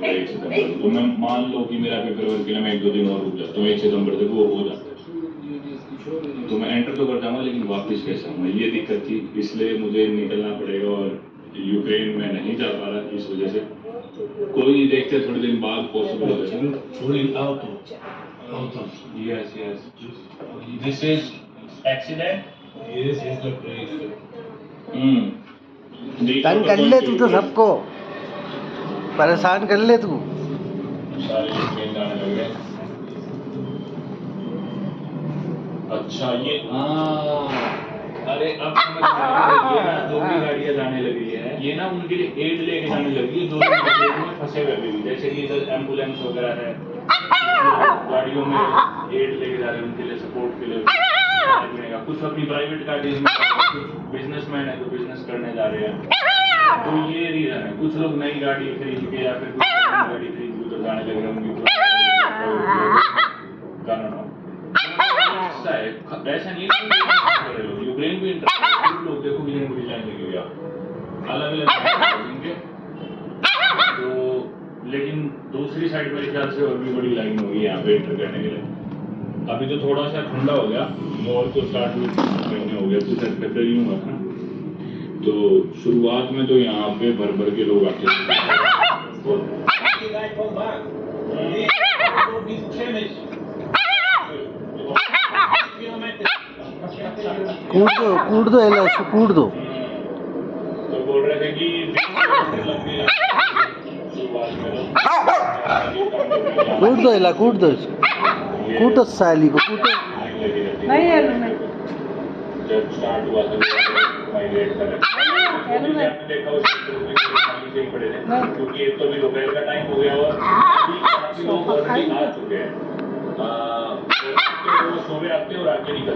1 सितंबर तो मैं मान लो कि मेरा पेपर वर्क के लिए मैं 1-2 दिन और रुक जाता हूँ, 1 सितंबर तक वो हो जाता है तो मैं एंटर तो कर जाऊंगा, लेकिन वापस कैसे आऊंगा ये दिक्कत थी, इसलिए मुझे निकलना पड़ेगा और यूक्रेन में नहीं जा पा रहा इस वजह से। कोई नहीं, देखते थोड़े दिन बाद पॉसिबल हो जाएगा। Yes yes, this is accident. Yes is the break. तंग कर ले तू तो सबको परेशान कर ले तू। सारे यूक्रेन जाने लग गए। अच्छा ये अरे अब समझ में आया, ये ना जो भी गाड़ियां जाने लगी है ये ना उनके लिए एड लेके जाने लगी है, जो लोग में फंसे हुए भी, जैसे कि इधर एम्बुलेंस वगैरह है, गाड़ियों में एड लेके जा रहे हैं उनके लिए, सपोर्ट के लिए खाने पीने का। कुछ अपनी प्राइवेट गाड़ी में, कुछ बिजनेसमैन है जो बिजनेस करने जा रहे हैं, तो ये रीजन है। कुछ लोग नई गाड़ी खरीद के या फिर कुछ गाड़ी खरीद के उधर जाने लगे होंगे। ऐसा नहीं है यूक्रेन भी लोग देखो बिलियन बड़ी लाइन लगी हुई है अलग अलग, तो लेकिन दूसरी साइड मेरे ख्याल से और भी बड़ी लाइन होगी यहाँ पे एंटर करने के लिए। अभी तो थोड़ा सा ठंडा हो गया, मॉल तो स्टार्ट महीने हो गया, तो शायद फरवरी में हुआ था, तो शुरुआत में तो यहाँ पे भर भर के लोग आते कूद दो एलएस कूद दो। तो बोल रहे थे कि कूद दो एला कूद दो कूटो साली को कूटो। नहीं है मैं जब स्टार्ट हुआ था माइग्रेट कर आपने देखा उस से ही पड़े थे, क्योंकि एक तो भी दोपहर का टाइम हो गया और काफी लोग ऑलरेडी आ चुके हैं, वो सुबह आते हैं और आके निकल